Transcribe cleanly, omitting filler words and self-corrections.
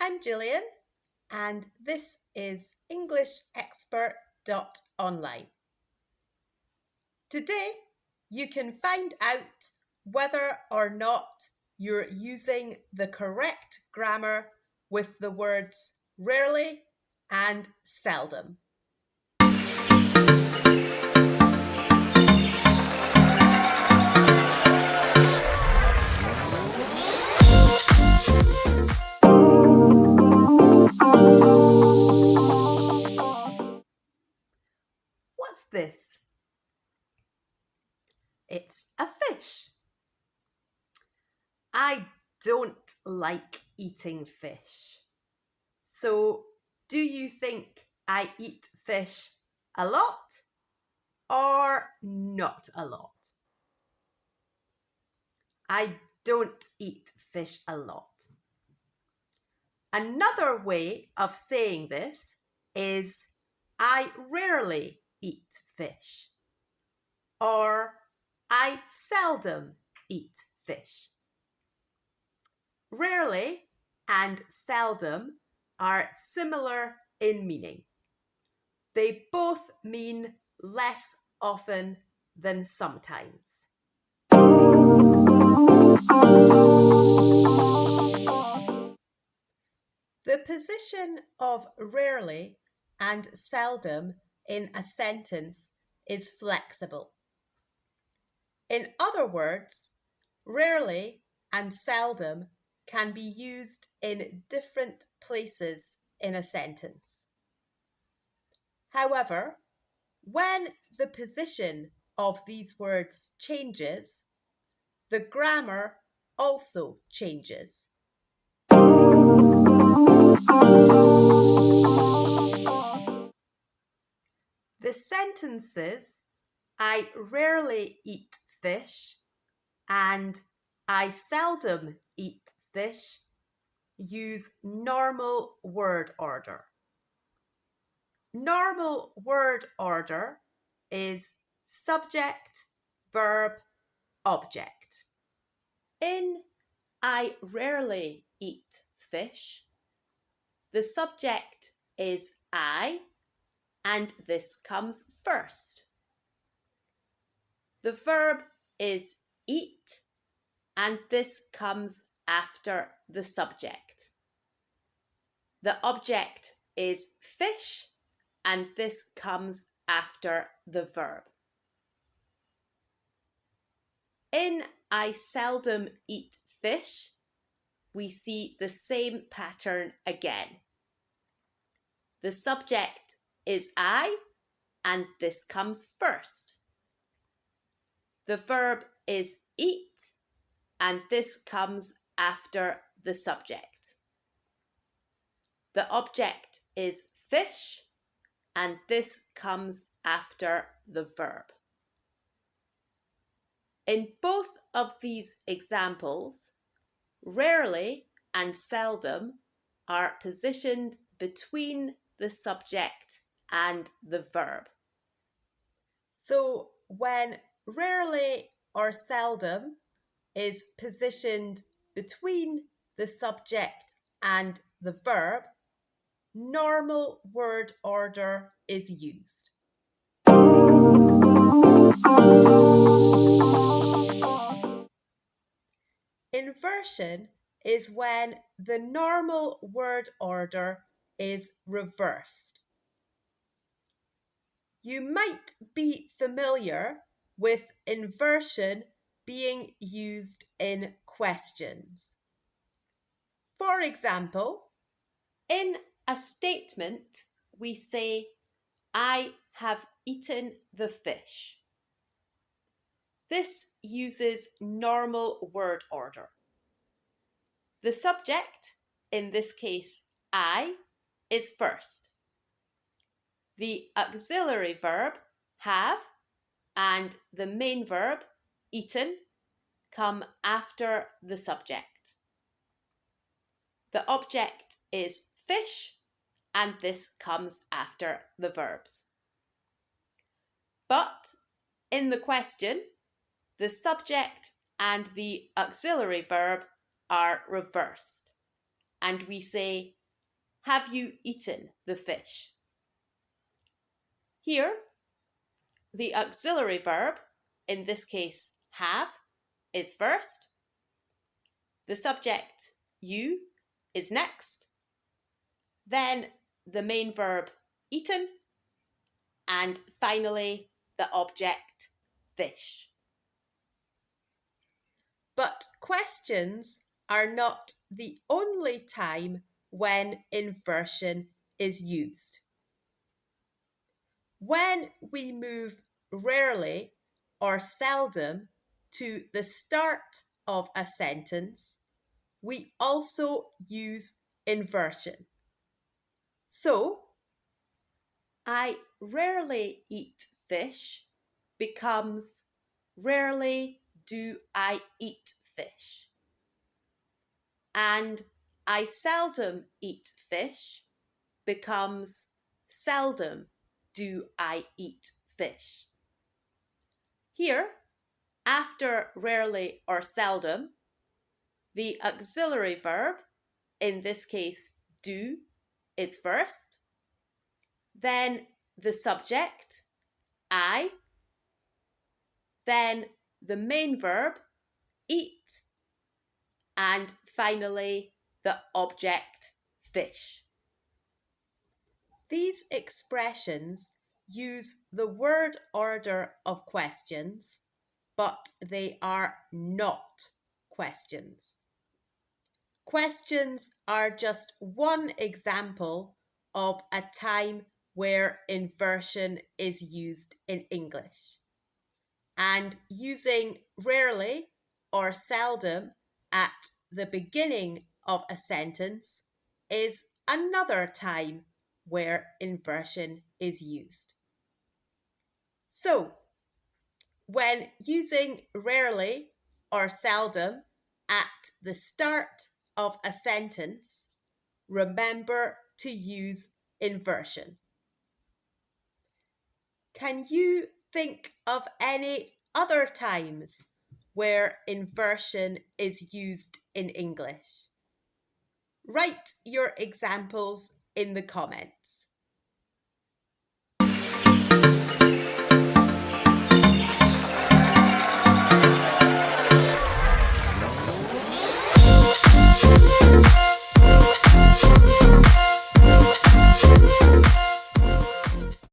I'm Gillian, and this is EnglishExpert.online. Today, you can find out whether or not you're using the correct grammar with the words rarely and seldom. What's this? It's a fish. I don't like eating fish. So, do you think I eat fish a lot or not a lot? I don't eat fish a lot. Another way of saying this is I rarely eat fish or I seldom eat fish. Rarely and seldom are similar in meaning. They both mean less often than sometimes. The position of rarely and seldom in a sentence is flexible. In other words, rarely and seldom can be used in different places in a sentence. However, when the position of these words changes, the grammar also changes. The sentences I rarely eat fish and I seldom eat fish use normal word order. Normal word order is subject, verb, object. In I rarely eat fish, the subject is I, and this comes first. The verb is eat, and this comes after the subject. The object is fish, and this comes after the verb. In I seldom eat fish, we see the same pattern again. The subject is I, and this comes first. The verb is eat, and this comes after the subject. The object is fish, and this comes after the verb. In both of these examples, rarely and seldom are positioned between the subject and the verb. So when rarely or seldom is positioned between the subject and the verb, normal word order is used. Inversion is when the normal word order is reversed. You might be familiar with inversion being used in questions. For example, in a statement, we say, I have eaten the fish. This uses normal word order. The subject, in this case I, is first. The auxiliary verb, have, and the main verb, eaten, come after the subject. The object is fish, and this comes after the verbs. But in the question, the subject and the auxiliary verb are reversed, and we say, have you eaten the fish? Here, the auxiliary verb, in this case have, is first. The subject, you, is next. Then the main verb, eaten. And finally, the object, fish. But questions are not the only time when inversion is used. When we move rarely or seldom to the start of a sentence, we also use inversion. So, I rarely eat fish becomes rarely do I eat fish. And I seldom eat fish becomes seldom do I eat fish. Here, after rarely or seldom, the auxiliary verb, in this case do, is first. Then the subject, I. Then the main verb, eat. And finally, the object, fish. These expressions use the word order of questions, but they are not questions. Questions are just one example of a time where inversion is used in English. And using rarely or seldom at the beginning of a sentence is another time where inversion is used. So, when using rarely or seldom at the start of a sentence, remember to use inversion. Can you think of any other times where inversion is used in English? Write your examples in the comments.